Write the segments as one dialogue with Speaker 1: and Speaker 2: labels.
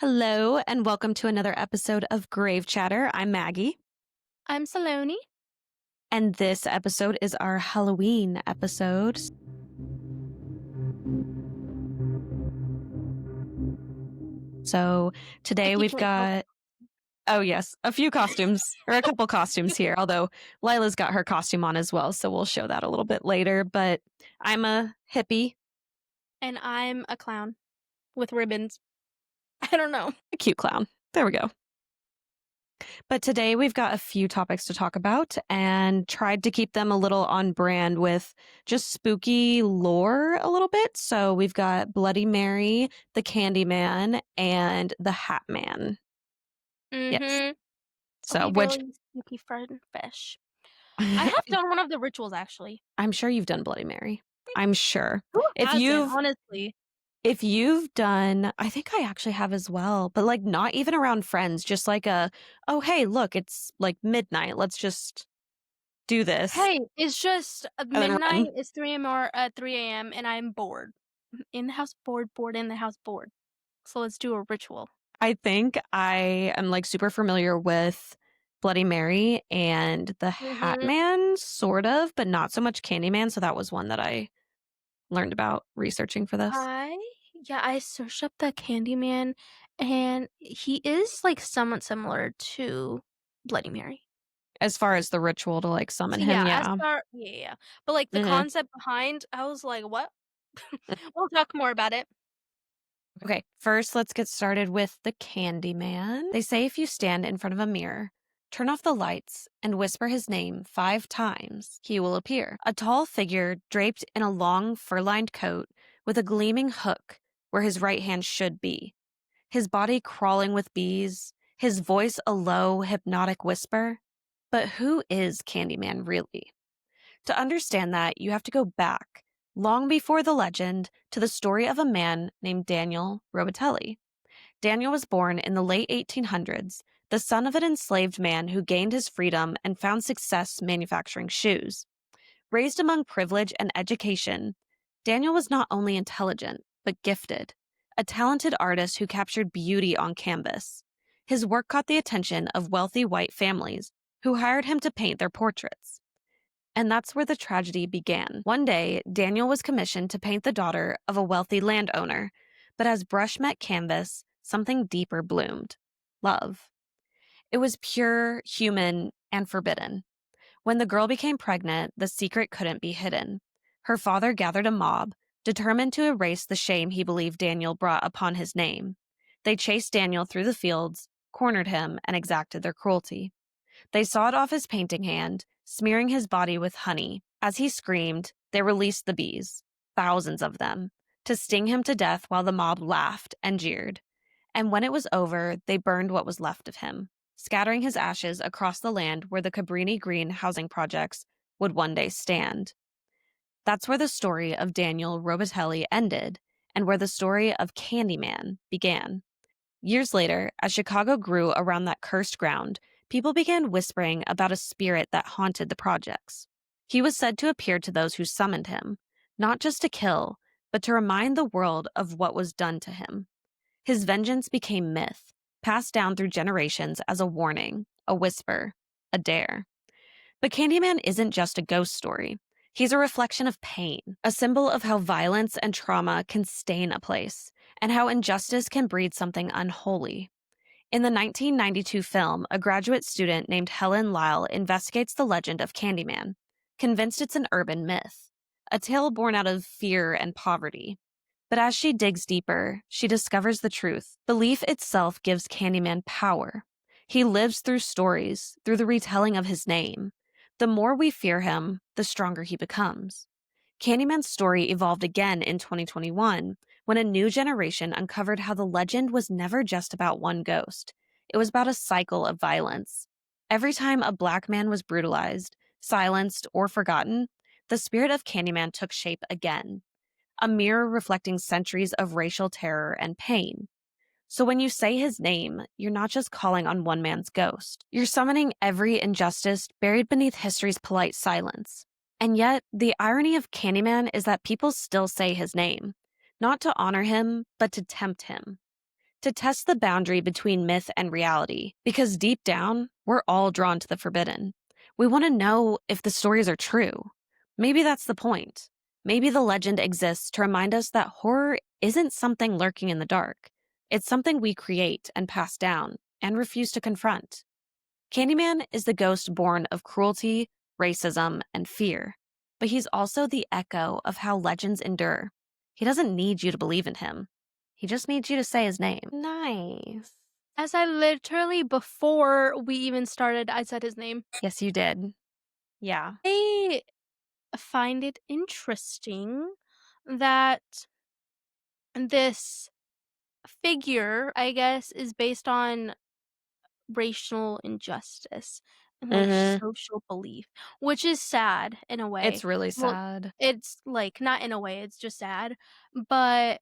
Speaker 1: Hello, and welcome to another episode of Grave Chatter. I'm Maggie,
Speaker 2: I'm Saloni.
Speaker 1: and this episode is our Halloween episode. So
Speaker 2: I
Speaker 1: today
Speaker 2: keep
Speaker 1: we've
Speaker 2: saying okay.
Speaker 1: got, oh, yes, a few costumes, or a couple costumes here, although Lila's got her costume on as well, so we'll show that a little bit later. But I'm a hippie,
Speaker 2: And I'm a clown with ribbons. I don't know.
Speaker 1: a cute clown. There we go. But today we've got a few topics to talk about and tried to keep them a little on brand with just spooky lore a little bit. So we've got Bloody Mary, the Candyman, and the Hat Man. Yes.
Speaker 2: Mm-hmm. I'll
Speaker 1: So
Speaker 2: be
Speaker 1: which
Speaker 2: really spooky fried fish. I have done one of the rituals actually.
Speaker 1: I'm sure you've done Bloody Mary. I'm sure.
Speaker 2: Who
Speaker 1: If
Speaker 2: hasn't,
Speaker 1: you've
Speaker 2: honestly?
Speaker 1: if you've done, I think I actually have as well, but like not even around friends, just like oh hey, look, it's like midnight. Let's just do this
Speaker 2: Hey, it's just
Speaker 1: and then
Speaker 2: midnight.
Speaker 1: run.
Speaker 2: It's 3 a.m. or 3 a.m. and I'm bored. In the house, bored in the house, bored. So let's do a ritual.
Speaker 1: I think I am like super familiar with Bloody Mary and the Hat
Speaker 2: Mm-hmm.
Speaker 1: Man, sort of, but not so much Candyman. So that was one that I learned about researching for this.
Speaker 2: I searched up the Candyman, and he is like somewhat similar to Bloody Mary.
Speaker 1: As far as the ritual to like summon
Speaker 2: So
Speaker 1: him,
Speaker 2: yeah,
Speaker 1: yeah.
Speaker 2: but like the
Speaker 1: hmm
Speaker 2: concept behind, I was like, what? We'll talk more about it.
Speaker 1: Okay, first let's get started with the Candyman. They say if you stand in front of a mirror, turn off the lights, and whisper his name 5 times, he will appear. A tall figure draped in a long fur-lined coat with a gleaming hook where his right hand should be. His body crawling with bees, his voice a low, hypnotic whisper. But who is Candyman really? To understand that, you have to go back, long before the legend, to the story of a man named Daniel Robitelli. Daniel was born in the late 1800s, the son of an enslaved man who gained his freedom and found success manufacturing shoes. Raised among privilege and education, Daniel was not only intelligent, but gifted, a talented artist who captured beauty on canvas. His work caught the attention of wealthy white families who hired him to paint their portraits. And that's where the tragedy began. One day, Daniel was commissioned to paint the daughter of a wealthy landowner, but as brush met canvas, something deeper bloomed: love. It was pure, human, and forbidden. When the girl became pregnant, the secret couldn't be hidden. Her father gathered a mob, determined to erase the shame he believed Daniel brought upon his name. They chased Daniel through the fields, cornered him, and exacted their cruelty. They sawed off his painting hand, smearing his body with honey. As he screamed, they released the bees, thousands of them, to sting him to death while the mob laughed and jeered. And when it was over, they burned what was left of him, scattering his ashes across the land where the Cabrini Green housing projects would one day stand. That's where the story of Daniel Robitelli ended, and where the story of Candyman began. Years later, as Chicago grew around that cursed ground, people began whispering about a spirit that haunted the projects. He was said to appear to those who summoned him, not just to kill, but to remind the world of what was done to him. His vengeance became myth, passed down through generations as a warning, a whisper, a dare. But Candyman isn't just a ghost story. He's a reflection of pain, a symbol of how violence and trauma can stain a place, and how injustice can breed something unholy. In the 1992 film, a graduate student named Helen Lyle investigates the legend of Candyman, convinced it's an urban myth, a tale born out of fear and poverty. But as she digs deeper, she discovers the truth. Belief itself gives Candyman power. He lives through stories, through the retelling of his name. The more we fear him, the stronger he becomes. Candyman's story evolved again in 2021 when a new generation uncovered how the legend was never just about one ghost. It was about a cycle of violence. Every time a black man was brutalized, silenced, or forgotten, the spirit of Candyman took shape again, a mirror reflecting centuries of racial terror and pain. So when you say his name, you're not just calling on one man's ghost. You're summoning every injustice buried beneath history's polite silence. And yet, the irony of Candyman is that people still say his name, not to honor him, but to tempt him. to test the boundary between myth and reality, because deep down, we're all drawn to the forbidden. We want to know if the stories are true. Maybe that's the point. Maybe the legend exists to remind us that horror isn't something lurking in the dark. It's something we create and pass down and refuse to confront. Candyman is the ghost born of cruelty, racism, and fear, but he's also the echo of how legends endure. He doesn't need you to believe in him. He just needs you to say his name. Nice.
Speaker 2: As I literally, before we even started, I said his name.
Speaker 1: Yes, you did. Yeah.
Speaker 2: I find it interesting that this figure, I guess, is based on racial injustice and like
Speaker 1: Mm-hmm.
Speaker 2: social belief, which is sad in a way.
Speaker 1: It's really
Speaker 2: Well,
Speaker 1: sad.
Speaker 2: it's like not in a way, it's just sad. But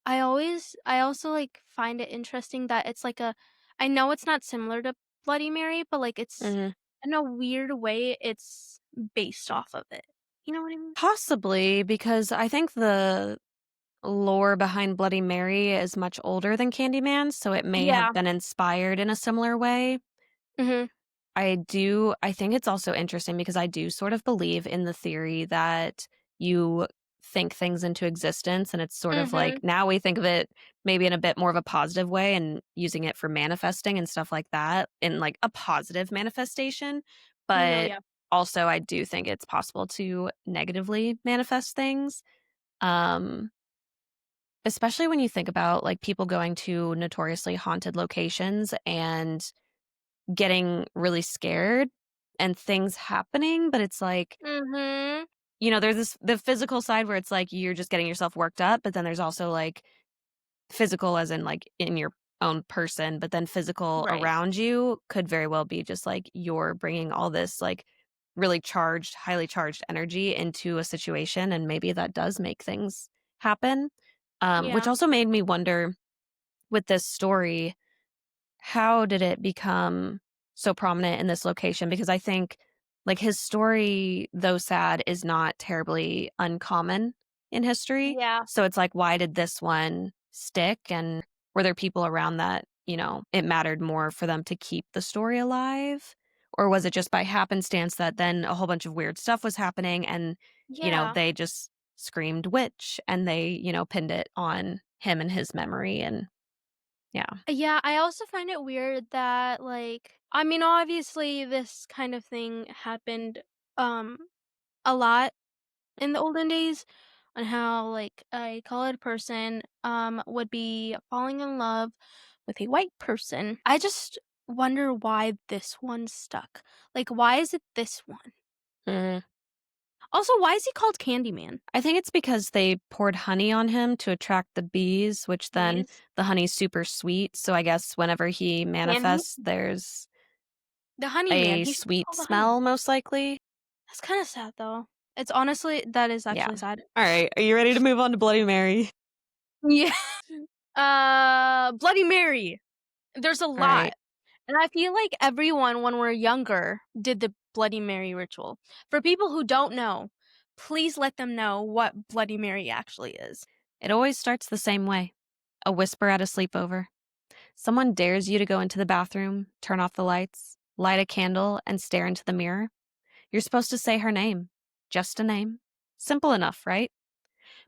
Speaker 2: I also like find it interesting that it's like a I know it's not similar to Bloody Mary, but like it's
Speaker 1: Mm-hmm.
Speaker 2: in a weird way it's based off of it. You know what I mean?
Speaker 1: Possibly because I think the lore behind Bloody Mary is much older than Candyman, so it may have
Speaker 2: Yeah.
Speaker 1: been inspired in a similar way.
Speaker 2: Mhm.
Speaker 1: I think it's also interesting because I do sort of believe in the theory that you think things into existence, and it's sort of like
Speaker 2: Mhm.
Speaker 1: now we think of it maybe in a bit more of a positive way and using it for manifesting and stuff like that in like a positive manifestation.
Speaker 2: No,
Speaker 1: But
Speaker 2: yeah.
Speaker 1: also I do think it's possible to negatively manifest things. Um Especially when you think about like people going to notoriously haunted locations and getting really scared and things happening, but it's like,
Speaker 2: Mhm.
Speaker 1: there's the physical side where it's like you're just getting yourself worked up, but then there's also like physical as in like in your own person, but then physical
Speaker 2: Right.
Speaker 1: around you could very well be just like you're bringing all this like really charged, highly charged energy into a situation, and maybe that does make things happen. Which
Speaker 2: Yeah.
Speaker 1: also made me wonder with this story, how did it become so prominent in this location? Because I think, like, his story, though sad, is not terribly uncommon in history.
Speaker 2: Yeah.
Speaker 1: So it's like, why did this one stick? And were there people around that, it mattered more for them to keep the story alive? Or was it just by happenstance that then a whole bunch of weird stuff was happening and,
Speaker 2: Yeah.
Speaker 1: they just screamed witch and they, pinned it on him and his memory? And yeah.
Speaker 2: Yeah, I also find it weird that like I mean obviously this kind of thing happened um a lot in the olden days on how like a colored person would be falling in love with a white person. I just wonder why this one stuck. Like why is it this one? Also, why is he called Candyman?
Speaker 1: I think it's because they poured honey on him to attract the bees, which then
Speaker 2: Bees.
Speaker 1: the honey's super sweet. So I guess whenever he
Speaker 2: Candy?
Speaker 1: manifests, there's
Speaker 2: The honey man.
Speaker 1: a
Speaker 2: He should be
Speaker 1: sweet
Speaker 2: called the honey man.
Speaker 1: smell, most likely.
Speaker 2: That's kind of sad though. It's honestly that is
Speaker 1: Yeah.
Speaker 2: actually sad.
Speaker 1: All right. Are you ready to move on to Bloody Mary?
Speaker 2: Yeah. Bloody Mary. There's a
Speaker 1: All
Speaker 2: lot.
Speaker 1: right.
Speaker 2: And I feel like everyone when we're younger did the Bloody Mary ritual. For people who don't know, please let them know what Bloody Mary actually is.
Speaker 1: It always starts the same way, a whisper at a sleepover. Someone dares you to go into the bathroom, turn off the lights, light a candle, and stare into the mirror. You're supposed to say her name. Just a name. Simple enough, right?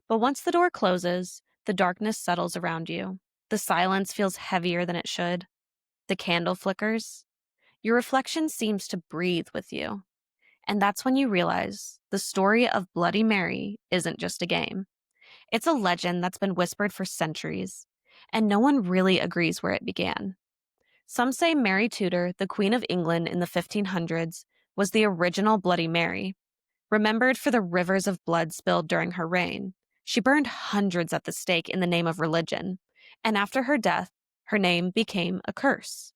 Speaker 1: But once the door closes, the darkness settles around you. The silence feels heavier than it should. The candle flickers. Your reflection seems to breathe with you. And that's when you realize the story of Bloody Mary isn't just a game. It's a legend that's been whispered for centuries, and no one really agrees where it began. Some say Mary Tudor, the Queen of England in the 1500s, was the original Bloody Mary, remembered for the rivers of blood spilled during her reign. She burned hundreds at the stake in the name of religion, and after her death, her name became a curse.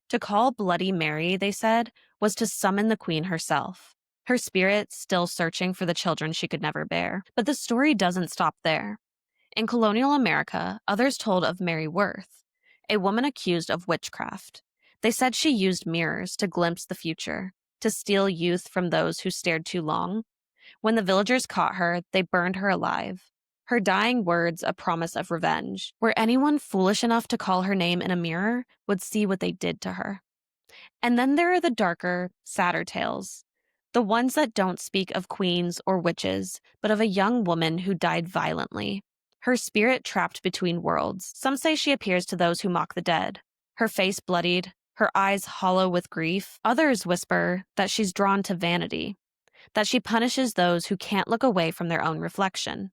Speaker 1: To call Bloody Mary, they said, was to summon the queen herself, her spirit still searching for the children she could never bear. But the story doesn't stop there. In colonial America, others told of Mary Worth, a woman accused of witchcraft. They said she used mirrors to glimpse the future, to steal youth from those who stared too long. When the villagers caught her, they burned her alive. her dying words a promise of revenge, where anyone foolish enough to call her name in a mirror would see what they did to her. And then there are the darker, sadder tales. The ones that don't speak of queens or witches, but of a young woman who died violently. Her spirit trapped between worlds. Some say she appears to those who mock the dead, her face bloodied, her eyes hollow with grief. Others whisper that she's drawn to vanity, that she punishes those who can't look away from their own reflection.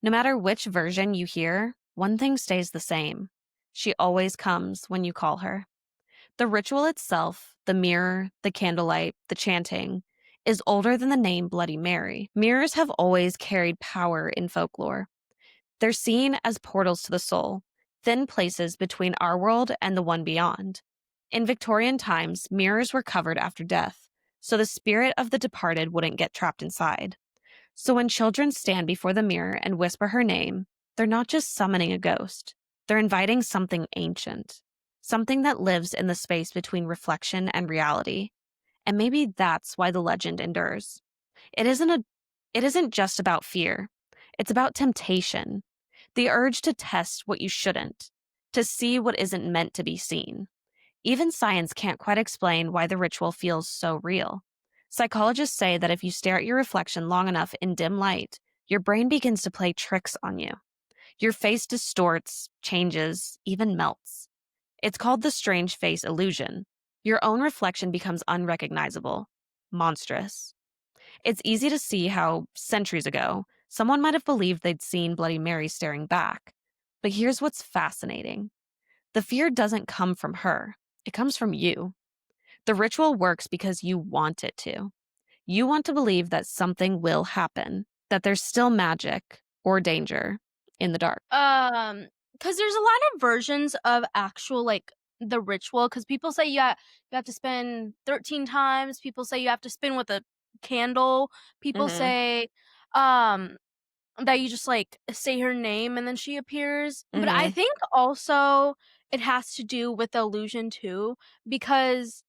Speaker 1: No matter which version you hear, one thing stays the same. She always comes when you call her. The ritual itself, the mirror, the candlelight, the chanting, is older than the name Bloody Mary. Mirrors have always carried power in folklore. They're seen as portals to the soul, thin places between our world and the one beyond. In Victorian times, mirrors were covered after death, so the spirit of the departed wouldn't get trapped inside. So when children stand before the mirror and whisper her name, they're not just summoning a ghost, they're inviting something ancient, something that lives in the space between reflection and reality. And maybe that's why the legend endures. It isn't just about fear. It's about temptation, the urge to test what you shouldn't, to see what isn't meant to be seen. Even science can't quite explain why the ritual feels so real. Psychologists say that if you stare at your reflection long enough in dim light, your brain begins to play tricks on you. Your face distorts, changes, even melts. It's called the strange face illusion. Your own reflection becomes unrecognizable, monstrous. It's easy to see how, centuries ago, someone might have believed they'd seen Bloody Mary staring back. But here's what's fascinating. The fear doesn't come from her. It comes from you. The ritual works because you want it to. You want to believe that something will happen, that there's still magic or danger in the dark.
Speaker 2: Because there's a lot of versions of actual, like, the ritual. Because people say you have to spin 13 times, people say you have to spin with a candle, people
Speaker 1: Mhm.
Speaker 2: say, that you just, like, say her name and then she appears, but I
Speaker 1: Mhm.
Speaker 2: think also it has to do with the illusion too, because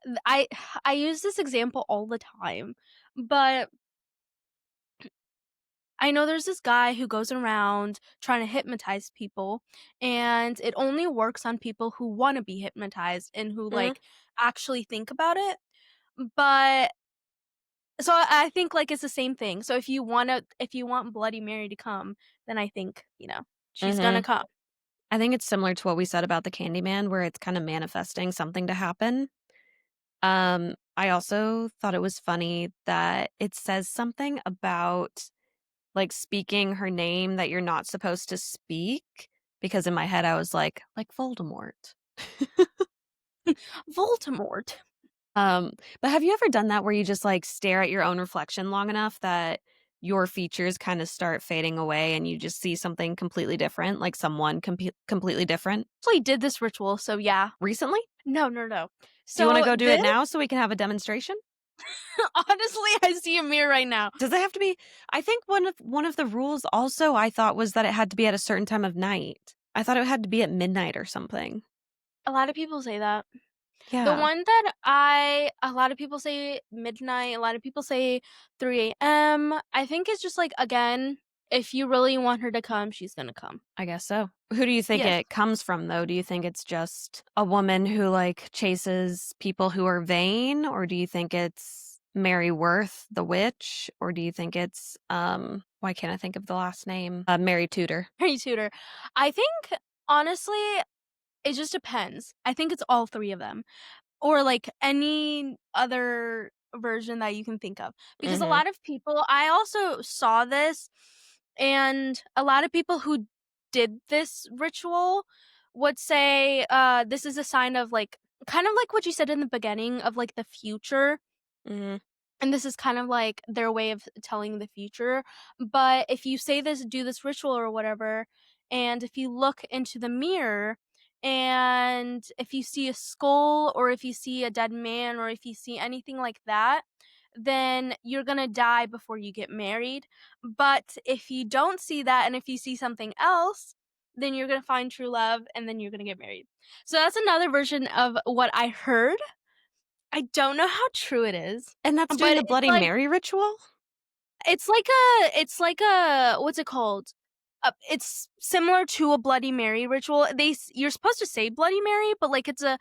Speaker 2: th I use this example all the time, but I know there's this guy who goes around trying to hypnotize people, and it only works on people who wanna be hypnotized and who,
Speaker 1: Mhm.
Speaker 2: like, actually think about it, but so I think, like, it's the same thing. So if you want Bloody Mary to come, then I think, she's gonna
Speaker 1: Mhm.
Speaker 2: come.
Speaker 1: I think it's similar to what we said about the Candyman, where it's kind of manifesting something to happen. I also thought it was funny that it says something about like speaking her name that you're not supposed to speak. Because in my head, I was like Voldemort.
Speaker 2: Voldemort.
Speaker 1: Um, but have you ever done that where you just like stare at your own reflection long enough that your features kind of start fading away and you just see something completely different, like someone completely different?
Speaker 2: Actually did this ritual, so yeah.
Speaker 1: Recently?
Speaker 2: No, no, no.
Speaker 1: Do you want to
Speaker 2: So
Speaker 1: go do it
Speaker 2: this
Speaker 1: now so we can have a demonstration?
Speaker 2: honestly, I see a mirror right now.
Speaker 1: Does it have to be? I think one of the rules also I thought was that it had to be at a certain time of night. I thought it had to be at midnight or something.
Speaker 2: A lot of people say that. The
Speaker 1: Yeah,
Speaker 2: one that a lot of people say midnight, a lot of people say 3 a.m. I think it's just like, again, if you really want her to come, she's gonna come.
Speaker 1: I guess so. Who do you think
Speaker 2: Yes.
Speaker 1: it comes from though? Do you think it's just a woman who like chases people who are vain, or do you think it's Mary Worth, the witch, or do you think it's why can't I think of the last name? Mary Tudor.
Speaker 2: Harry Tutor. I think, honestly, it just depends. I think it's all 3 of them, or, like, any other version that you can think of. Because a
Speaker 1: Mhm.
Speaker 2: lot of people I also saw this, and a lot of people who did this ritual would say, this is a sign of, like, kind of like what you said in the beginning of, like, the future.
Speaker 1: Mhm.
Speaker 2: And this is kind of like their way of telling the future. But if you say this, do this ritual or whatever, and if you look into the mirror and if you see a skull or if you see a dead man or if you see anything like that, then you're gonna die before you get married. But if you don't see that and if you see something else, then you're gonna find true love and then you're gonna get married. So that's another version of what I heard. I don't know how true it is,
Speaker 1: And that's doing
Speaker 2: but
Speaker 1: the Bloody Mary ritual?
Speaker 2: it's like a what's it called? It's similar to a Bloody Mary ritual. You're supposed to say Bloody Mary, but like it's a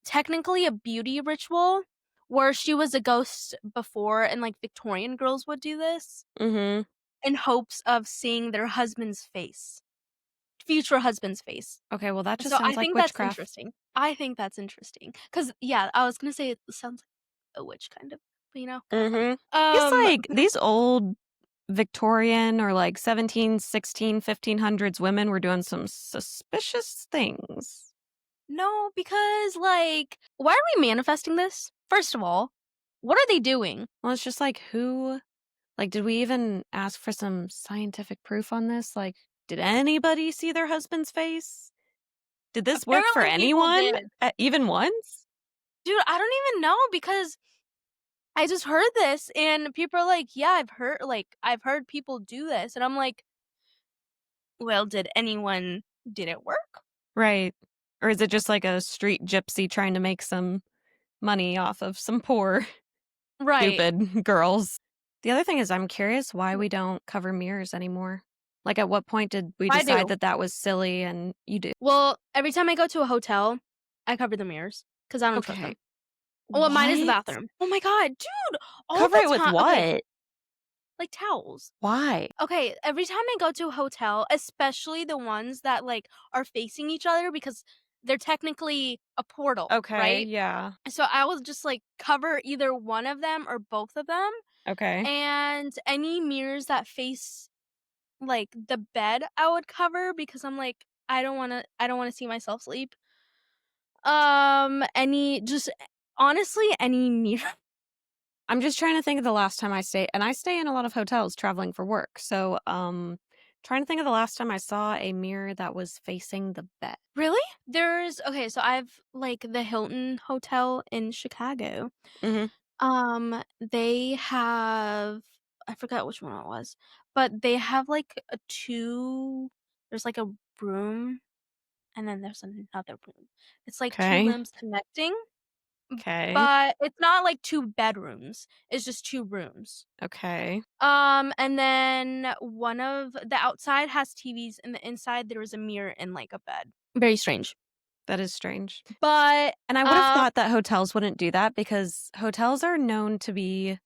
Speaker 2: technically a beauty ritual where she was a ghost before, and like Victorian girls would do this
Speaker 1: Mm-hmm.
Speaker 2: in hopes of seeing their husband's face, future husband's face.
Speaker 1: Okay, well, that just
Speaker 2: So I
Speaker 1: sounds like
Speaker 2: think that's
Speaker 1: witchcraft.
Speaker 2: interesting. I think that's interesting because yeah, I was gonna say it sounds like a witch kind of, but kind of funny.
Speaker 1: Mm-hmm. It's like these old Victorian or like 17, 16, 1500s women were doing some suspicious things.
Speaker 2: No, because like, why are we manifesting this? First of all, what are they doing?
Speaker 1: Well, it's just like who, like, did we even ask for some scientific proof on this? Like, did anybody see their husband's face? Did this work for
Speaker 2: Apparently, people
Speaker 1: anyone?
Speaker 2: did.
Speaker 1: Even once?
Speaker 2: Dude, I don't even know because I just heard this and people are like, "Yeah, I've heard people do this." And I'm like, "Well, did it work?"
Speaker 1: Right. Or is it just like a street gypsy trying to make some money off of some poor,
Speaker 2: Right.
Speaker 1: stupid girls? The other thing is, I'm curious why we don't cover mirrors anymore. Like, at what point did we
Speaker 2: I
Speaker 1: decide
Speaker 2: do.
Speaker 1: that that was silly and you do?
Speaker 2: Well, every time I go to a hotel, I cover the mirrors cuz I don't trust them.
Speaker 1: Okay.
Speaker 2: Well, mine is the
Speaker 1: What?
Speaker 2: bathroom. Oh my god, dude, all
Speaker 1: Cover
Speaker 2: the
Speaker 1: it with
Speaker 2: time. Okay,
Speaker 1: what?
Speaker 2: like towels.
Speaker 1: Why?
Speaker 2: Okay, every time I go to a hotel, especially the ones that like are facing each other because they're technically a portal,
Speaker 1: Okay,
Speaker 2: right?
Speaker 1: yeah.
Speaker 2: So I will just like cover either one of them or both of them,
Speaker 1: Okay.
Speaker 2: and any mirrors that face like the bed I would cover because I'm like I don't want to see myself sleep. Any just honestly any mirror.
Speaker 1: I'm just trying to think of the last time I stayed, and I stay in a lot of hotels traveling for work. So, trying to think of the last time I saw a mirror that was facing the bed.
Speaker 2: Really? There's okay, so I've like the Hilton Hotel in Chicago.
Speaker 1: Mhm.
Speaker 2: They have I forgot which one it was, but they have like a two there's like a room and then there's another room. It's like two
Speaker 1: Okay.
Speaker 2: rooms connecting,
Speaker 1: Okay.
Speaker 2: but it's not like two bedrooms. It's just two rooms.
Speaker 1: Okay.
Speaker 2: And then one of the outside has TVs and the inside there is a mirror and like a bed. Very strange.
Speaker 1: That is strange.
Speaker 2: But
Speaker 1: And I would have thought that hotels wouldn't do that because hotels are known to be,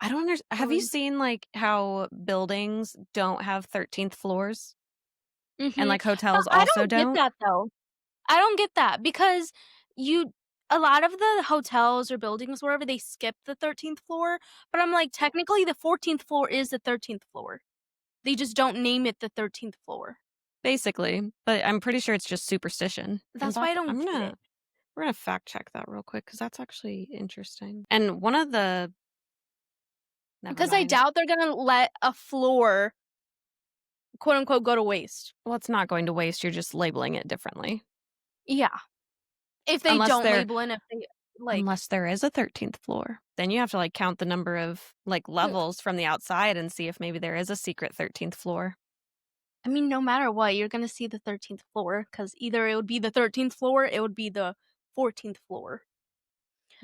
Speaker 1: I don't understand. Have you
Speaker 2: um,
Speaker 1: seen like how buildings don't have 13th floors and
Speaker 2: mhm.
Speaker 1: like
Speaker 2: But
Speaker 1: hotels
Speaker 2: I
Speaker 1: also
Speaker 2: don't get
Speaker 1: don't?
Speaker 2: that though. I don't get that because you a lot of the hotels or buildings wherever they skip the 13th floor, but I'm like technically the 14th floor is the 13th floor. They just don't name it the 13th floor.
Speaker 1: Basically, but I'm pretty sure it's just superstition. In
Speaker 2: That's why I
Speaker 1: fact,
Speaker 2: don't get it.
Speaker 1: we're gonna fact check that real quick because that's actually interesting. And one of the never
Speaker 2: Because I
Speaker 1: mind.
Speaker 2: doubt they're going to let a floor quote unquote go to waste.
Speaker 1: Well, it's not going to waste. You're just labeling it differently.
Speaker 2: Yeah. If they
Speaker 1: Unless
Speaker 2: don't
Speaker 1: there
Speaker 2: label in if they like
Speaker 1: unless there is a 13th floor. Then you have to like count the number of like levels from the outside and see if maybe there is a secret 13th floor.
Speaker 2: I mean, no matter what, you're gonna see the 13th floor because either it would be the 13th floor, it would be the 14th floor.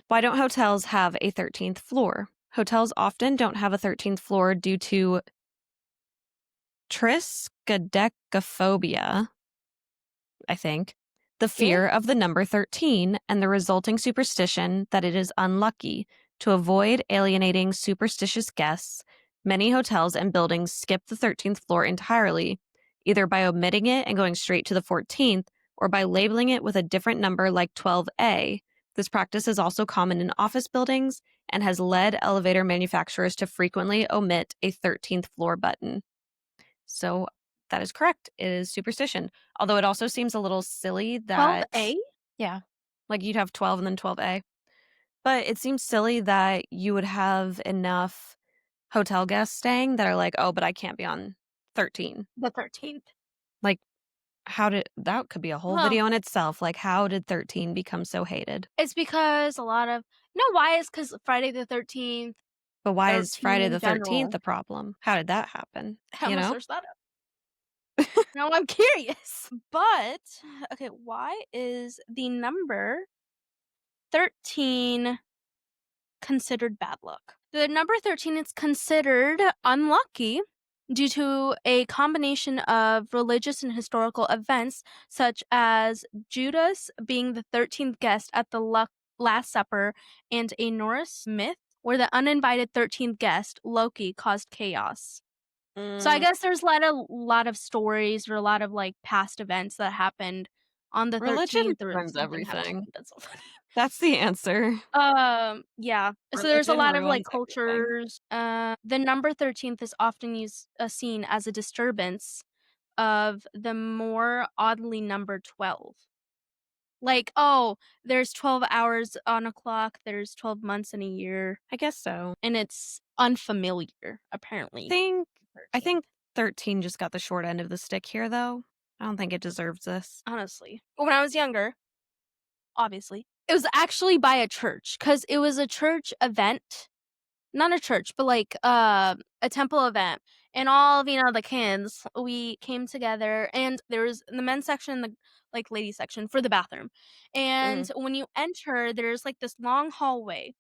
Speaker 1: Why don't hotels have a 13th floor? Hotels often don't have a 13th floor due to triskaidekaphobia, I think, the
Speaker 2: Okay?
Speaker 1: fear of the number 13 and the resulting superstition that it is unlucky. To avoid alienating superstitious guests, many hotels and buildings skip the 13th floor entirely, either by omitting it and going straight to the 14th or by labeling it with a different number like 12A. This practice is also common in office buildings and has led elevator manufacturers to frequently omit a 13th floor button. So that is correct. It is superstition. Although it also seems a little silly that,
Speaker 2: 12A?
Speaker 1: yeah, like you'd have 12 and then 12A. But it seems silly that you would have enough hotel guests staying that are like, oh, but I can't be on 13.
Speaker 2: The 13th.
Speaker 1: Like, how did that could be a whole
Speaker 2: Well,
Speaker 1: video in itself. Like, how did 13 become so hated?
Speaker 2: it's because a lot of no, why is because Friday the 13th,
Speaker 1: But why is
Speaker 2: 13
Speaker 1: Friday
Speaker 2: in
Speaker 1: the 13th
Speaker 2: general.
Speaker 1: the problem? How did that happen?
Speaker 2: I'm
Speaker 1: You
Speaker 2: gonna
Speaker 1: know?
Speaker 2: search that up. Now I'm curious. But okay, why is the number 13 considered bad luck? The number 13 is considered unlucky due to a combination of religious and historical events, such as Judas being the 13th guest at the Last Supper, and a Norse myth where the uninvited 13th guest, Loki, caused chaos. So I
Speaker 1: Mm,
Speaker 2: guess there's a lot of stories or a lot of, like, past events that happened on the
Speaker 1: religion
Speaker 2: 13th or
Speaker 1: ruins
Speaker 2: something
Speaker 1: everything.
Speaker 2: happened. That's so funny.
Speaker 1: That's the answer.
Speaker 2: Yeah. So there's a
Speaker 1: Religion
Speaker 2: lot of, like,
Speaker 1: ruins everything.
Speaker 2: cultures. The number 13th is often seen as a disturbance of the more oddly numbered 12. Like, "Oh, there's 12 hours on a clock, there's 12 months in a year,"
Speaker 1: I guess so.
Speaker 2: and it's unfamiliar,
Speaker 1: I
Speaker 2: apparently,
Speaker 1: think I
Speaker 2: 13th,
Speaker 1: think 13 just got the short end of the stick here, though. I don't think it deserves this.
Speaker 2: honestly. When I was younger, obviously, it was actually by a church because it was a church event. Not a church, but, like, a temple event, and all of, the kids, we came together, and there was the men's section and the, like, ladies section for the bathroom, and
Speaker 1: Mhm,
Speaker 2: when you enter, there's, like, this long hallway,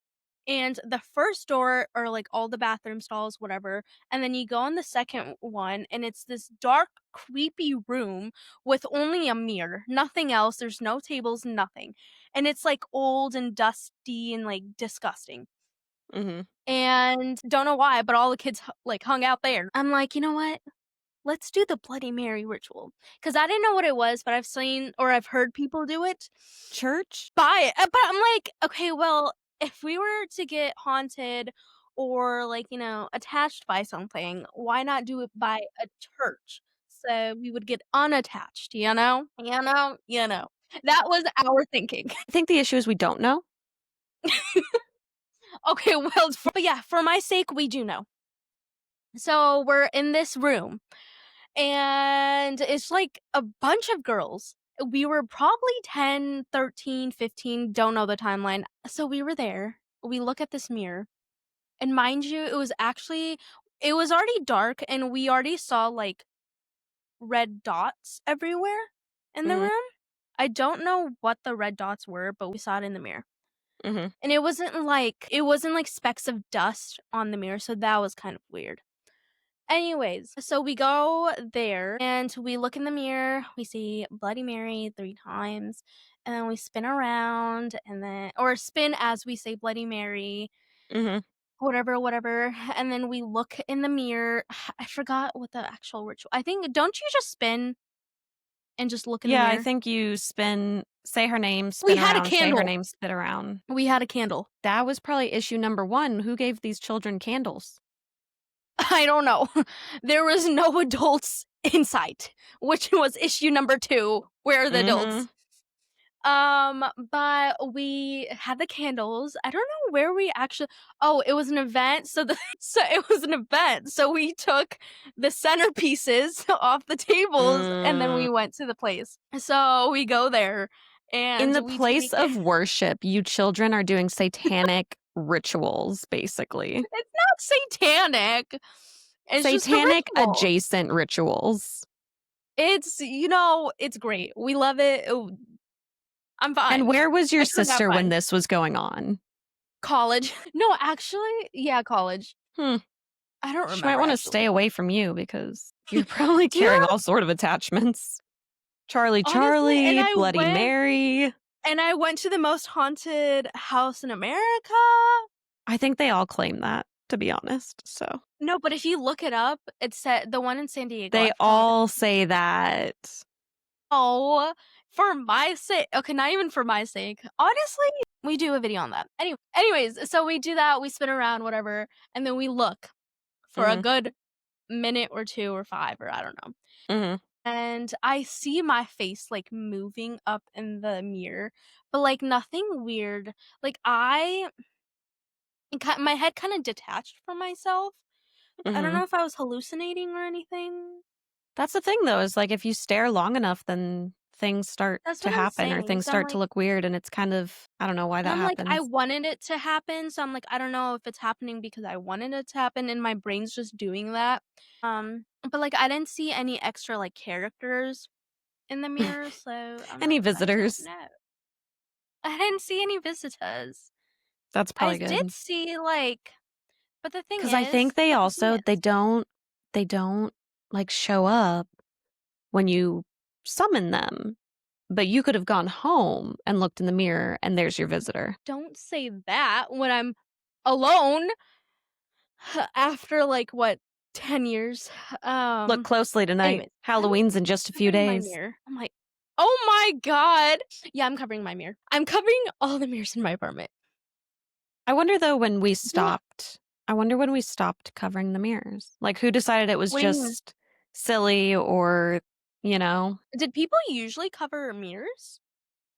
Speaker 2: and the first door are, like, all the bathroom stalls, whatever, and then you go in the second one, and it's this dark, creepy room with only a mirror, nothing else, there's no tables, nothing, and it's, like, old and dusty and, like, disgusting.
Speaker 1: mhm.
Speaker 2: And don't know why, but all the kids hung out there. I'm like, "You know what? Let's do the Bloody Mary ritual," because I didn't know what it was, but I've seen or I've heard people do it.
Speaker 1: Church?
Speaker 2: But I'm like, "Okay, well, if we were to get haunted or, like, attached by something, why not do it by a church?" So we would get unattached, you know? You know? You know. That was our thinking.
Speaker 1: I think the issue is we don't know.
Speaker 2: Okay, well, but yeah, for my sake, we do know. So we're in this room and it's like a bunch of girls. We were probably 10, 13, 15. Don't know the timeline. So we were there. We look at this mirror. And mind you, it was already dark and we already saw like red dots everywhere in the
Speaker 1: Mhm,
Speaker 2: room. I don't know what the red dots were, but we saw it in the mirror.
Speaker 1: mhm,
Speaker 2: And it wasn't like specks of dust on the mirror, so that was kind of weird. Anyways, so we go there and we look in the mirror. We see Bloody Mary 3 times. And then we spin around or spin as we say Bloody Mary,
Speaker 1: mhm.
Speaker 2: whatever, whatever. And then we look in the mirror. I forgot what the actual ritual. I think, don't you just spin and just look in the
Speaker 1: Yeah, I
Speaker 2: mirror?
Speaker 1: think you say her name,
Speaker 2: We
Speaker 1: spin
Speaker 2: had a
Speaker 1: around, say her
Speaker 2: candle.
Speaker 1: name, spin around.
Speaker 2: We had a candle.
Speaker 1: That was probably issue number 1. Who gave these children candles?
Speaker 2: I don't know. There was no adults in sight, which was issue number 2. Where are the adults?
Speaker 1: Mhm.
Speaker 2: But we had the candles. I don't know where we actually. Oh, it was an event. So it was an event. So we took the centerpieces off the tables and then
Speaker 1: Mm.
Speaker 2: we went to the place. So we go there
Speaker 1: In
Speaker 2: and
Speaker 1: the
Speaker 2: we
Speaker 1: place
Speaker 2: take
Speaker 1: of worship, you children are doing satanic rituals, basically.
Speaker 2: it's not satanic. It's just a
Speaker 1: Satanic
Speaker 2: ritual.
Speaker 1: adjacent rituals.
Speaker 2: It's great. We love it. I'm
Speaker 1: And
Speaker 2: fine.
Speaker 1: where was
Speaker 2: My
Speaker 1: your
Speaker 2: kids have
Speaker 1: sister when
Speaker 2: fun.
Speaker 1: this was going on?
Speaker 2: College. No, actually, yeah, college.
Speaker 1: Hmm.
Speaker 2: I don't
Speaker 1: She might
Speaker 2: remember
Speaker 1: wanna
Speaker 2: actually.
Speaker 1: stay away from you because you're probably
Speaker 2: Do you
Speaker 1: carrying
Speaker 2: have
Speaker 1: all sort of attachments. Charlie
Speaker 2: honestly,
Speaker 1: Charlie, Bloody Mary.
Speaker 2: and I went to the most haunted house in America.
Speaker 1: I think they all claim that, to be honest, so
Speaker 2: No, but if you look it up, it said the one in San Diego,
Speaker 1: they
Speaker 2: I forgot what it's
Speaker 1: all say that.
Speaker 2: oh, for my sake. Okay, not even for my sake. Honestly, we do a video on that. Anyways, so we do that, we spin around, whatever, and then we look for a
Speaker 1: Mhm,
Speaker 2: good minute or 2 or 5 or I don't know.
Speaker 1: mhm,
Speaker 2: And I see my face, like, moving up in the mirror, but, like, nothing weird. Like, my head kinda detached from myself. I don't
Speaker 1: mhm.
Speaker 2: know if I was hallucinating or anything.
Speaker 1: That's the thing, though, is, like, if you stare long enough, then things start
Speaker 2: That's
Speaker 1: to
Speaker 2: what I'm
Speaker 1: happen or
Speaker 2: saying.
Speaker 1: things
Speaker 2: So I'm
Speaker 1: start to
Speaker 2: like
Speaker 1: look weird, and it's kind of I don't know why
Speaker 2: and
Speaker 1: that
Speaker 2: I'm like, I
Speaker 1: happens.
Speaker 2: wanted it to happen, so I'm like, I don't know if it's happening because I wanted it to happen and my brain's just doing that. But, like, I didn't see any extra, like, characters in the mirror, so
Speaker 1: Any
Speaker 2: I don't
Speaker 1: visitors?
Speaker 2: know. I didn't see any visitors.
Speaker 1: That's
Speaker 2: I
Speaker 1: probably
Speaker 2: did
Speaker 1: good.
Speaker 2: see, like but
Speaker 1: Because I think
Speaker 2: the thing is
Speaker 1: they don't They don't, like, show up when you summon them, but you could have gone home and looked in the mirror, and there's your visitor.
Speaker 2: Don't say that when I'm alone after, like, what, 10 years?
Speaker 1: Look closely tonight.
Speaker 2: Anyways, I'm
Speaker 1: Halloween's in just a few
Speaker 2: covering my
Speaker 1: days.
Speaker 2: mirror. I'm like, "Oh my god!" Yeah, I'm covering my mirror. I'm covering all the mirrors in my apartment.
Speaker 1: I wonder, though, when we
Speaker 2: Yeah.
Speaker 1: stopped I wonder when we stopped covering the mirrors. Like, who decided it was
Speaker 2: What do you mean?
Speaker 1: just silly or, you know?
Speaker 2: Did people usually cover mirrors?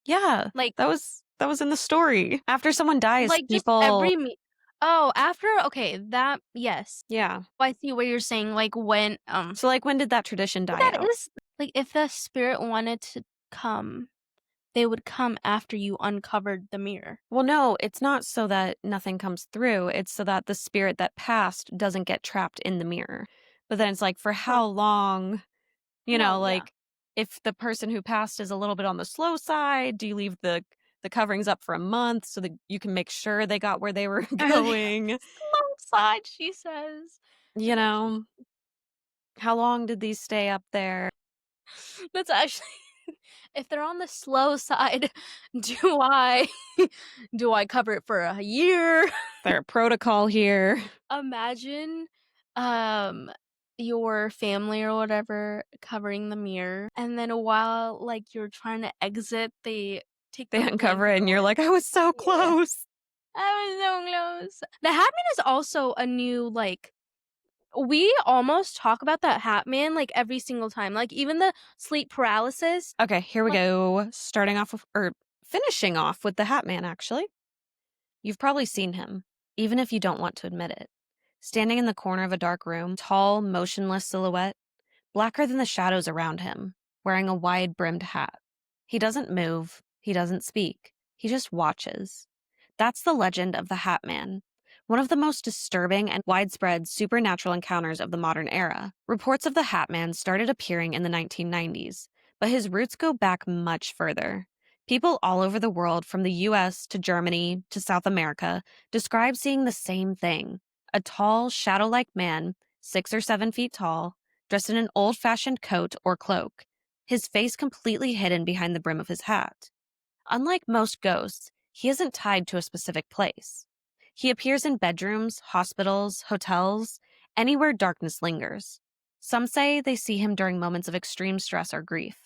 Speaker 1: Yeah,
Speaker 2: Like
Speaker 1: that was in the story. After someone dies,
Speaker 2: just
Speaker 1: people.
Speaker 2: every me Oh, after okay, that yes.
Speaker 1: Yeah.
Speaker 2: I see what you're saying, like, when,
Speaker 1: So, like, when did that tradition die
Speaker 2: that
Speaker 1: out?
Speaker 2: is like, if the spirit wanted to come, they would come after you uncovered the mirror.
Speaker 1: Well, no, it's not so that nothing comes through, it's so that the spirit that passed doesn't get trapped in the mirror. But then it's like, for
Speaker 2: Oh,
Speaker 1: how long?
Speaker 2: no, yeah.
Speaker 1: Like, if the person who passed is a little bit on the slow side, do you leave the coverings up for a month so that you can make sure they got where they were going?
Speaker 2: Slow side, she says.
Speaker 1: You
Speaker 2: That's actually
Speaker 1: know, how long did these stay up there?
Speaker 2: that's actually if they're on the slow side, do I do I cover it for a year?
Speaker 1: There a protocol here.
Speaker 2: Imagine, um, your family or whatever covering the mirror, and then while, like, you're trying to exit, they take
Speaker 1: They
Speaker 2: the
Speaker 1: uncover
Speaker 2: blanket
Speaker 1: it and you're
Speaker 2: away.
Speaker 1: like, "I was so
Speaker 2: Yeah.
Speaker 1: close."
Speaker 2: I was so close. The Hatman is also a new, like we almost talk about that Hatman, like, every single time, like, even the sleep paralysis,
Speaker 1: Okay, here we
Speaker 2: like
Speaker 1: go. Starting off with, or finishing off with the Hat Man, actually. You've probably seen him, even if you don't want to admit it. Standing in the corner of a dark room, tall, motionless silhouette, blacker than the shadows around him, wearing a wide brimmed hat. He doesn't move, he doesn't speak, he just watches. That's the legend of the Hat Man, one of the most disturbing and widespread supernatural encounters of the modern era. Reports of the Hat Man started appearing in the 1990s, but his roots go back much further. People all over the world, from the US to Germany to South America, describe seeing the same thing: a tall, shadow like man, 6 or 7 feet tall, dressed in an old fashioned coat or cloak, his face completely hidden behind the brim of his hat. Unlike most ghosts, he isn't tied to a specific place. He appears in bedrooms, hospitals, hotels, anywhere darkness lingers. Some say they see him during moments of extreme stress or grief.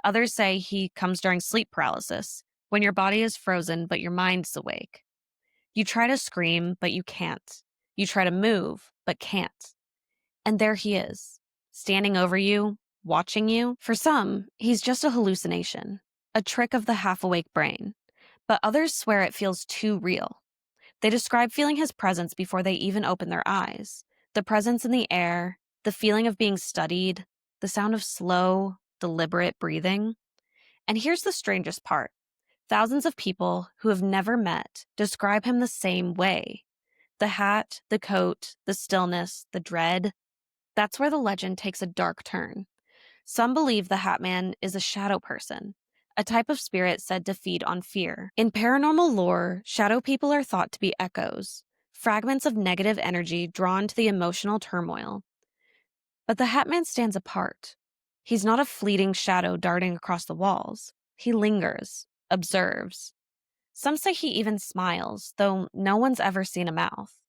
Speaker 1: Others say he comes during sleep paralysis, when your body is frozen but your mind's awake. You try to scream, but you can't. You try to move, but can't. And there he is, standing over you, watching you. For some, he's just a hallucination, a trick of the half awake brain. But others swear it feels too real. They describe feeling his presence before they even open their eyes: the presence in the air, the feeling of being studied, the sound of slow, deliberate breathing. And here's the strangest part: thousands of people who have never met describe him the same way. The hat, the coat, the stillness, the dread. That's where the legend takes a dark turn. Some believe the Hat Man is a shadow person, a type of spirit said to feed on fear. In paranormal lore, shadow people are thought to be echoes, fragments of negative energy drawn to the emotional turmoil. But the Hat Man stands apart. He's not a fleeting shadow darting across the walls. He lingers, observes. Some say he even smiles, though no one's ever seen a mouth.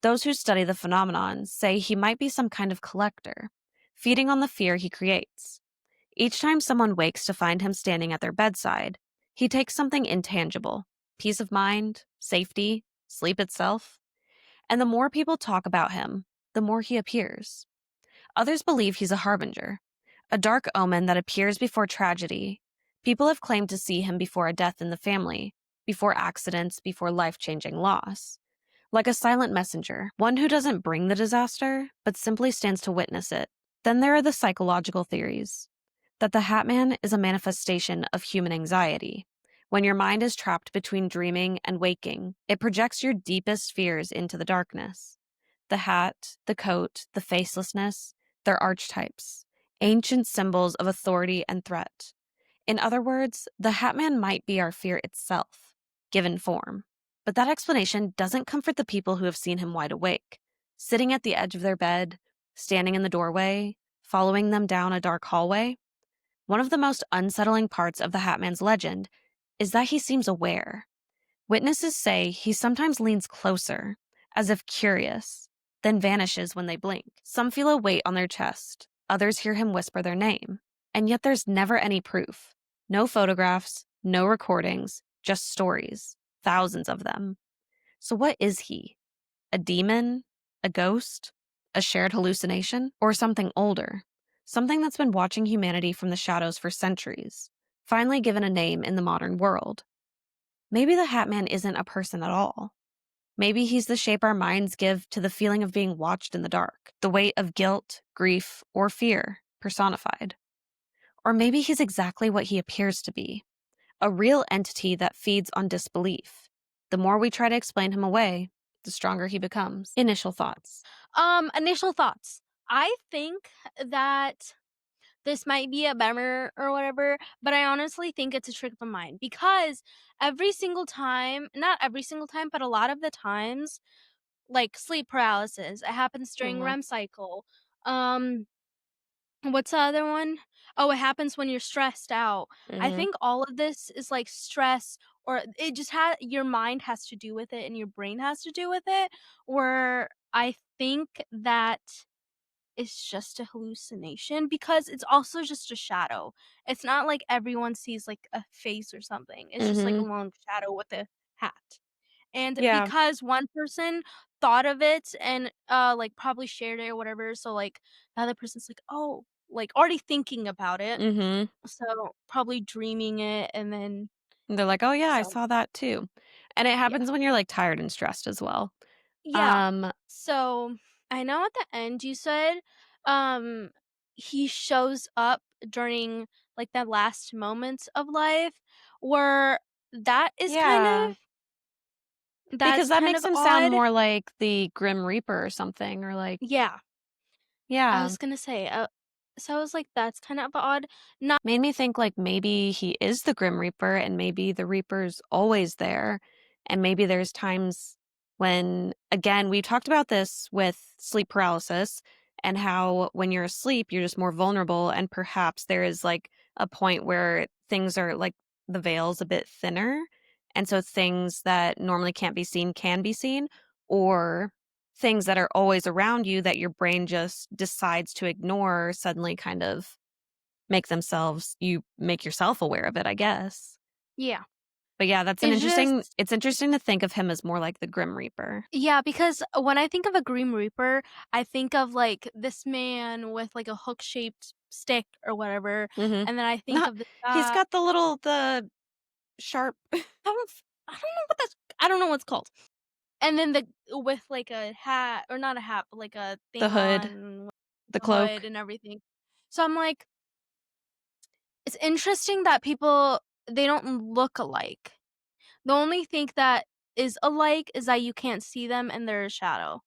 Speaker 1: Those who study the phenomenon say he might be some kind of collector, feeding on the fear he creates. Each time someone wakes to find him standing at their bedside, he takes something intangible: peace of mind, safety, sleep itself. And the more people talk about him, the more he appears. Others believe he's a harbinger, a dark omen that appears before tragedy. People have claimed to see him before a death in the family, before accidents, before life changing loss. Like a silent messenger, one who doesn't bring the disaster, but simply stands to witness it. Then there are the psychological theories that the Hat Man is a manifestation of human anxiety. When your mind is trapped between dreaming and waking, it projects your deepest fears into the darkness. The hat, the coat, the facelessness, they're archetypes, ancient symbols of authority and threat. In other words, the Hat Man might be our fear itself, given form. But that explanation doesn't comfort the people who have seen him wide awake, sitting at the edge of their bed, standing in the doorway, following them down a dark hallway. One of the most unsettling parts of the Hat Man's legend is that he seems aware. Witnesses say he sometimes leans closer, as if curious, then vanishes when they blink. Some feel a weight on their chest, others hear him whisper their name. And yet there's never any proof. No photographs, no recordings, just stories, thousands of them. So what is he? A demon? A ghost? A shared hallucination? Or something older? Something that's been watching humanity from the shadows for centuries, finally given a name in the modern world. Maybe the Hat Man isn't a person at all. Maybe he's the shape our minds give to the feeling of being watched in the dark, the weight of guilt, grief, or fear personified. Or maybe he's exactly what he appears to be, a real entity that feeds on disbelief. The more we try to explain him away, the stronger he becomes. Initial thoughts.
Speaker 2: Initial thoughts. I think that this might be a bummer or whatever, but I honestly think it's a trick of the mind because every single time, not every single time, but a lot of the times, like sleep paralysis, it happens during
Speaker 1: Mhm.
Speaker 2: REM cycle. Um, what's the other one? Oh, it happens when you're stressed out. I
Speaker 1: Mhm.
Speaker 2: think all of this is like stress, or it just your mind has to do with it and your brain has to do with it. Where I think that it's just a hallucination because it's also just a shadow. It's not like everyone sees like a face or something. It's just like a
Speaker 1: Mhm.
Speaker 2: long shadow with a hat. And
Speaker 1: Yeah.
Speaker 2: because one person thought of it and like probably shared it or whatever, so like the other person's like, "Oh," like already thinking about it.
Speaker 1: Mhm.
Speaker 2: So probably dreaming it and then
Speaker 1: They're like, "Oh yeah, I
Speaker 2: so
Speaker 1: saw that too." And it
Speaker 2: yeah.
Speaker 1: happens when you're like tired and stressed as well.
Speaker 2: Yeah.
Speaker 1: Um,
Speaker 2: So, I know at the end you said, um, he shows up during, like, the last moments of life, where that is
Speaker 1: yeah, because
Speaker 2: that's
Speaker 1: that
Speaker 2: kind
Speaker 1: makes
Speaker 2: of
Speaker 1: him sound
Speaker 2: odd.
Speaker 1: more like the Grim Reaper or something, or like
Speaker 2: Yeah, I
Speaker 1: yeah.
Speaker 2: was gonna say, so I was like, "That's kind of odd." Not
Speaker 1: Made me think like maybe he is the Grim Reaper and maybe the Reaper's always there. And maybe there's times when, again, we talked about this with sleep paralysis and how when you're asleep, you're just more vulnerable. And perhaps there is like a point where things are like the veil's a bit thinner. And so things that normally can't be seen can be seen, or things that are always around you that your brain just decides to ignore suddenly kind of you make yourself aware of it, I guess.
Speaker 2: yeah.
Speaker 1: But yeah, that's an
Speaker 2: It's
Speaker 1: interesting
Speaker 2: just
Speaker 1: it's interesting to think of him as more like the Grim Reaper.
Speaker 2: yeah, because when I think of a Grim Reaper, I think of, like, this man with, like, a hook-shaped stick or whatever,
Speaker 1: Mhm.
Speaker 2: and then I think
Speaker 1: Not
Speaker 2: of this
Speaker 1: he's
Speaker 2: guy.
Speaker 1: got the sharp
Speaker 2: I don't know what's called. And then the with, like, a hat or not a hat, but, like, a
Speaker 1: the
Speaker 2: thing
Speaker 1: hood,
Speaker 2: on with
Speaker 1: the
Speaker 2: the hood
Speaker 1: cloak.
Speaker 2: and everything. So I'm like, it's interesting that people they don't look alike. The only thing that is alike is that you can't see them and they're a shadow.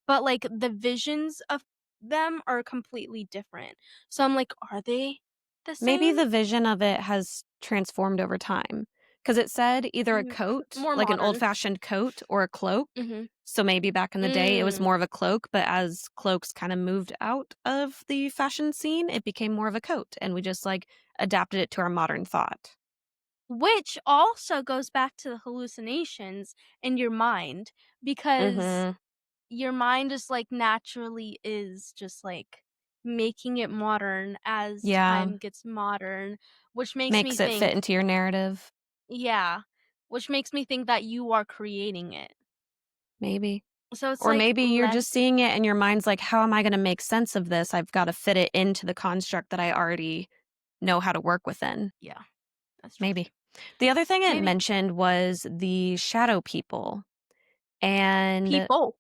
Speaker 2: But, like, the visions of them are completely different. So I'm like, "Are they the
Speaker 1: Maybe
Speaker 2: same?"
Speaker 1: the vision of it has transformed over time, because it said either a
Speaker 2: Mm,
Speaker 1: coat,
Speaker 2: more
Speaker 1: like an
Speaker 2: modern.
Speaker 1: old-fashioned coat or a cloak.
Speaker 2: Mhm.
Speaker 1: So maybe back in the day, it was
Speaker 2: Mm.
Speaker 1: more of a cloak, but as cloaks kinda moved out of the fashion scene, it became more of a coat, and we just, like, adapted it to our modern thought.
Speaker 2: Which also goes back to the hallucinations in your mind because
Speaker 1: Mhm.
Speaker 2: your mind just, like, naturally is just, like, making it modern as
Speaker 1: Yeah.
Speaker 2: time gets modern, which makes me
Speaker 1: Makes it fit
Speaker 2: think
Speaker 1: into your narrative.
Speaker 2: yeah, which makes me think that you are creating it.
Speaker 1: Maybe.
Speaker 2: So it's,
Speaker 1: Or
Speaker 2: like,
Speaker 1: maybe you're
Speaker 2: less
Speaker 1: just seeing it and your mind's like, "How am I gonna make sense of this? I've gotta fit it into the construct that I already know how to work within."
Speaker 2: yeah, that's true too.
Speaker 1: Maybe. The other thing it
Speaker 2: Maybe.
Speaker 1: mentioned was the shadow people, and
Speaker 2: People.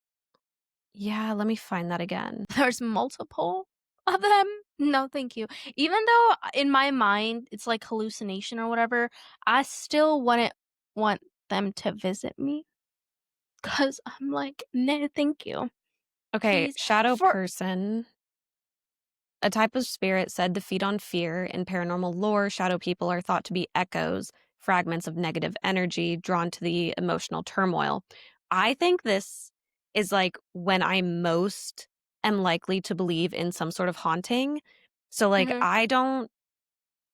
Speaker 1: yeah, let me find that again.
Speaker 2: There's multiple of them? No, thank you. Even though in my mind it's like hallucination or whatever, I still wouldn't want them to visit me because 'cause I'm like, "No, thank you.
Speaker 1: Okay,
Speaker 2: Please."
Speaker 1: shadow
Speaker 2: For
Speaker 1: person, a type of spirit said to feed on fear. In paranormal lore, shadow people are thought to be echoes, fragments of negative energy drawn to the emotional turmoil. I think this is like when I'm most am likely to believe in some sort of haunting. So, like,
Speaker 2: Mhm.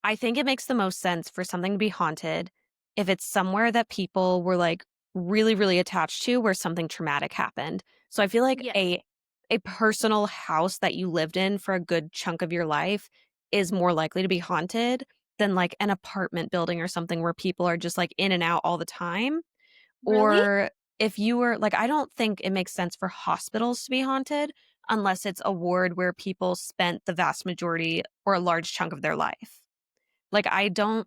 Speaker 1: I think it makes the most sense for something to be haunted if it's somewhere that people were like really, really attached to where something traumatic happened. So I feel like
Speaker 2: Yes.
Speaker 1: a personal house that you lived in for a good chunk of your life is more likely to be haunted than like an apartment building or something where people are just like in and out all the time.
Speaker 2: Really?
Speaker 1: Or if you were like, I don't think it makes sense for hospitals to be haunted unless it's a ward where people spent the vast majority or a large chunk of their life. Like, I don't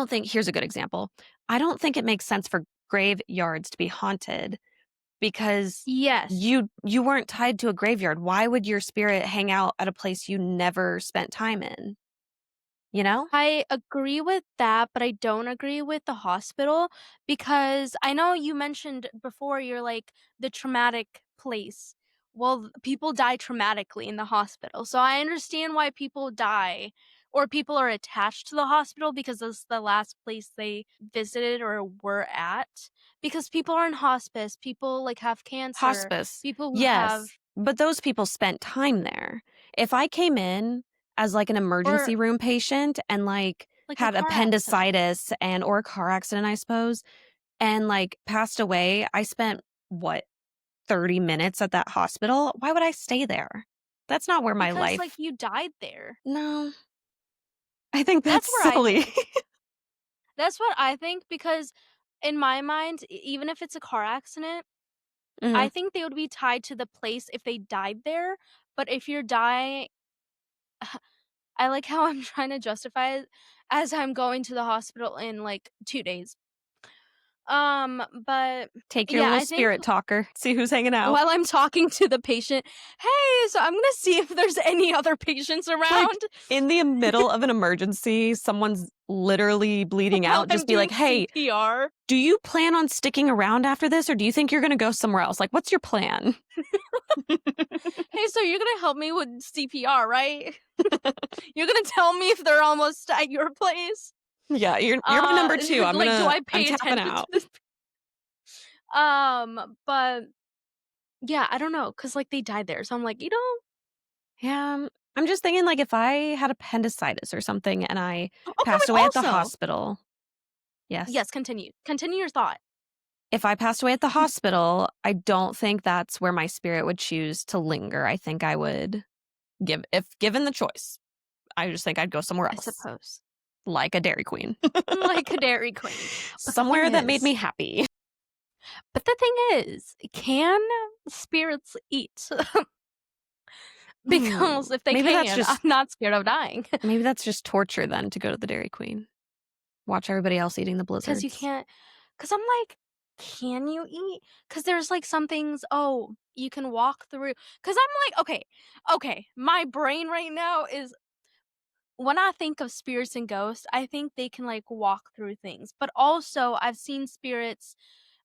Speaker 1: think here's a good example. I don't think it makes sense for graveyards to be haunted because
Speaker 2: Yes.
Speaker 1: you weren't tied to a graveyard. Why would your spirit hang out at a place you never spent time in, you know?
Speaker 2: I agree with that, but I don't agree with the hospital because I know you mentioned before you're like the traumatic place. Well, people die traumatically in the hospital. So I understand why people die or people are attached to the hospital because it's the last place they visited or were at. Because people are in hospice, people like have cancer,
Speaker 1: Hospice.
Speaker 2: people who have
Speaker 1: Yes, but those people spent time there. If I came in as like an
Speaker 2: or
Speaker 1: emergency room patient and like
Speaker 2: like a
Speaker 1: had
Speaker 2: car accident.
Speaker 1: appendicitis and or a car accident, I suppose, and like passed away, I spent what 30 minutes at that hospital, why would I stay there? That's not where my
Speaker 2: Because like
Speaker 1: life.
Speaker 2: you died there.
Speaker 1: No, I think that's
Speaker 2: That's where I
Speaker 1: silly.
Speaker 2: think. That's what I think because in my mind, even if it's a car accident, I
Speaker 1: Mhm.
Speaker 2: think they would be tied to the place if they died there, but if you're dying I like how I'm trying to justify it as I'm going to the hospital in, like, 2 days. But
Speaker 1: Take your
Speaker 2: yeah,
Speaker 1: little
Speaker 2: I think
Speaker 1: spirit talker, see who's hanging out.
Speaker 2: while I'm talking to the patient, "Hey, so I'm gonna see if there's any other patients
Speaker 1: Like,
Speaker 2: around,"
Speaker 1: in the middle of an emergency, someone's literally bleeding
Speaker 2: while
Speaker 1: out,
Speaker 2: I'm
Speaker 1: just be
Speaker 2: doing
Speaker 1: like, "Hey,
Speaker 2: CPR.
Speaker 1: do you plan on sticking around after this, or do you think you're gonna go somewhere else? Like, what's your plan?"
Speaker 2: "Hey, so you're gonna help me with CPR, right?" You're gonna tell me if they're almost at your place?
Speaker 1: Yeah, you're my number 2,
Speaker 2: Like, do I
Speaker 1: I'm
Speaker 2: pay
Speaker 1: tapping
Speaker 2: attention to
Speaker 1: out.
Speaker 2: this? But yeah, I don't know, cause like, they died there, so I'm like,
Speaker 1: Yeah, I'm just thinking, like, if I had appendicitis or something and I
Speaker 2: okay,
Speaker 1: passed
Speaker 2: wait,
Speaker 1: away at the
Speaker 2: also
Speaker 1: hospital. Yes?
Speaker 2: yes, continue. Continue your thought.
Speaker 1: If I passed away at the hospital, I don't think that's where my spirit would choose to linger. I think I would give if given the choice, I just think I'd go somewhere
Speaker 2: I
Speaker 1: else,
Speaker 2: suppose.
Speaker 1: like a Dairy Queen.
Speaker 2: Like a Dairy Queen. But the thing
Speaker 1: Somewhere that made
Speaker 2: is
Speaker 1: me happy.
Speaker 2: but the thing is, can spirits eat?
Speaker 1: Hmm,
Speaker 2: Because if they can, I'm not scared of dying.
Speaker 1: maybe that's just torture then to go to the Dairy Queen. Watch everybody else eating the
Speaker 2: Because you
Speaker 1: blizzards.
Speaker 2: can't. Because 'cause I'm like, "Can you eat?" Because there's, like, some things, "Oh, you can walk through." Because 'cause I'm like, okay, my brain right now is when I think of spirits and ghosts, I think they can, like, walk through things, but also I've seen spirits,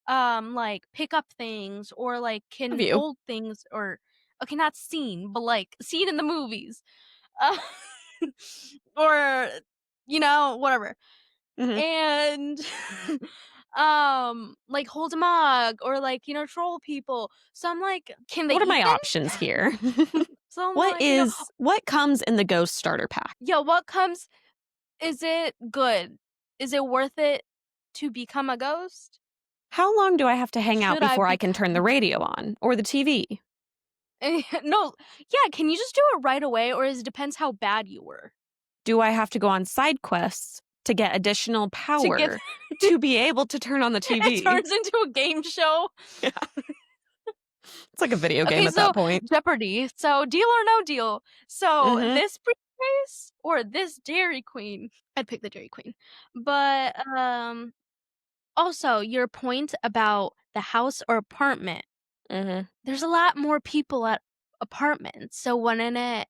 Speaker 2: like, pick up things or, like,
Speaker 1: Have
Speaker 2: can
Speaker 1: you?
Speaker 2: hold things or okay, not seen, but, like, seen in the movies. Uh, or, whatever.
Speaker 1: Mhm.
Speaker 2: And like hold a mug or like troll people, so I'm like, can they
Speaker 1: What are
Speaker 2: eat
Speaker 1: my
Speaker 2: them?
Speaker 1: options here?
Speaker 2: So I'm like,
Speaker 1: What comes in the ghost starter pack?
Speaker 2: yo, what comes, is it good, is it worth it to become a ghost?
Speaker 1: How long do I have to hang out
Speaker 2: Should I
Speaker 1: before I
Speaker 2: be
Speaker 1: can turn the radio on or the TV?
Speaker 2: no, yeah, can you just do it right away or is it depends how bad you were
Speaker 1: Do I have to go on side quests to get additional
Speaker 2: to get
Speaker 1: power to be able to turn on the
Speaker 2: it
Speaker 1: TV?
Speaker 2: turns into a game show.
Speaker 1: Yeah, it's like a video game
Speaker 2: Okay,
Speaker 1: at that
Speaker 2: so
Speaker 1: point.
Speaker 2: Jeopardy. So deal or no deal. So
Speaker 1: Mhm.
Speaker 2: this briefcase or this Dairy Queen? I'd pick the Dairy Queen. But also your point about the house or apartment.
Speaker 1: Mhm.
Speaker 2: There's a lot more people at apartments. So wouldn't it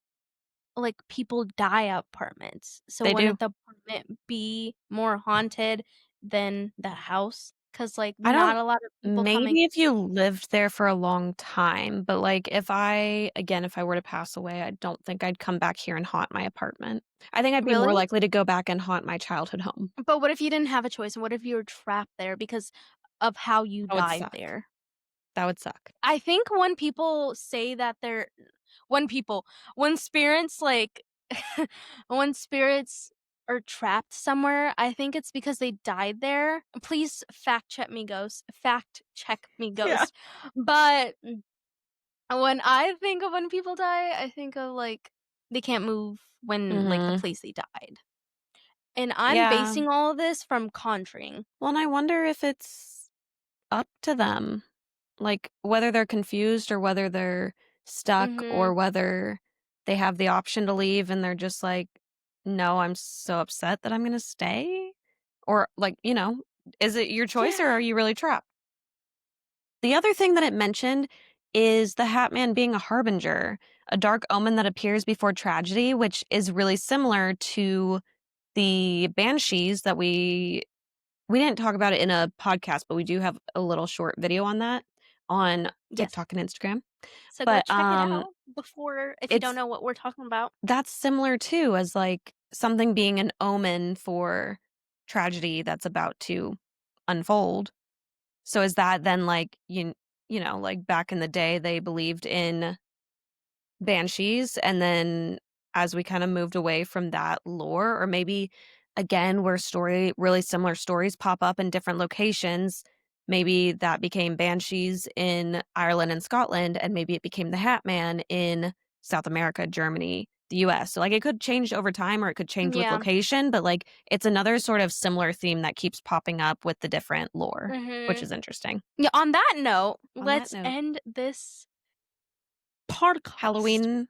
Speaker 2: like people die at apartments? So
Speaker 1: They do.
Speaker 2: wouldn't the apartment be more haunted than the house? Cuz like
Speaker 1: I
Speaker 2: not
Speaker 1: don't
Speaker 2: a lot of people coming.
Speaker 1: maybe if you lived there for a long time, but, like, if I were to pass away, I don't think I'd come back here and haunt my apartment. I think I'd be more
Speaker 2: Really?
Speaker 1: likely to go back and haunt my childhood home.
Speaker 2: But what if you didn't have a choice, and what if you were trapped there because of how you
Speaker 1: That would
Speaker 2: died
Speaker 1: suck.
Speaker 2: there?
Speaker 1: That would suck.
Speaker 2: I think when people say that they're when people when spirits, like when spirits are trapped somewhere, I think it's because they died there. Please fact check me,
Speaker 1: Yeah.
Speaker 2: ghost. But when I think of when people die, I think of, like, they can't move when, like, the
Speaker 1: Mhm.
Speaker 2: place they died. And I'm
Speaker 1: Yeah.
Speaker 2: basing all of this from Conjuring.
Speaker 1: Well, and I wonder if it's up to them, like, whether they're confused or whether they're stuck or
Speaker 2: Mhm.
Speaker 1: whether they have the option to leave and they're just like, "No, I'm so upset that I'm gonna stay?" Or, like, is it your choice or are
Speaker 2: Yeah.
Speaker 1: you really trapped? The other thing that it mentioned is the Hat Man being a harbinger, a dark omen that appears before tragedy, which is really similar to the banshees that we didn't talk about it in a podcast, but we do have a little short video on that on
Speaker 2: Yes.
Speaker 1: TikTok and Instagram.
Speaker 2: So go
Speaker 1: But,
Speaker 2: check it out before if you don't
Speaker 1: it's
Speaker 2: know what we're talking about.
Speaker 1: that's similar too as, like, something being an omen for tragedy that's about to unfold. So is that then, like, like, back in the day, they believed in banshees, and then as we kinda moved away from that lore, or maybe, again, where really similar stories pop up in different locations, maybe that became banshees in Ireland and Scotland, and maybe it became the Hat Man in South America, Germany, the US. So, like, it could change over time or it could change with
Speaker 2: Yeah.
Speaker 1: location, but, like, it's another sort of similar theme that keeps popping up with the different lore, which
Speaker 2: Mhm.
Speaker 1: is interesting.
Speaker 2: Yeah, on that note,
Speaker 1: On that
Speaker 2: let's
Speaker 1: note,
Speaker 2: end this podcast.
Speaker 1: Halloween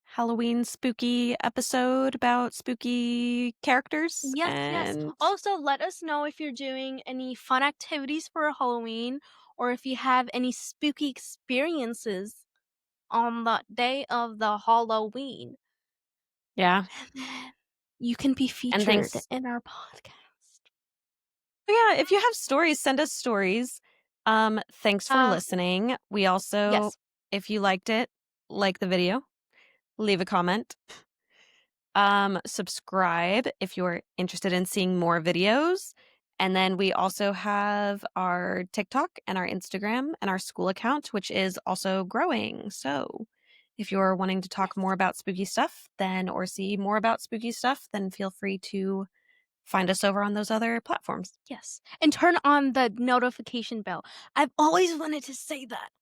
Speaker 1: Halloween spooky episode about spooky characters
Speaker 2: Yes, yes.
Speaker 1: and
Speaker 2: Also, let us know if you're doing any fun activities for Halloween or if you have any spooky experiences on the day of the Halloween.
Speaker 1: yeah,
Speaker 2: And then you can be
Speaker 1: and
Speaker 2: featured
Speaker 1: thanks.
Speaker 2: in our podcast.
Speaker 1: But yeah, if you have stories, send us stories. Thanks for
Speaker 2: Um,
Speaker 1: listening. We also,
Speaker 2: yes.
Speaker 1: if you liked it, like the video, leave a comment. Subscribe if you're interested in seeing more videos. And then we also have our TikTok and our Instagram and our school account, which is also growing. So if you're wanting to talk more
Speaker 2: Yes.
Speaker 1: about spooky stuff, then or see more about spooky stuff, then feel free to find us over on those other platforms.
Speaker 2: Yes. And turn on the notification bell. I've always wanted to say that.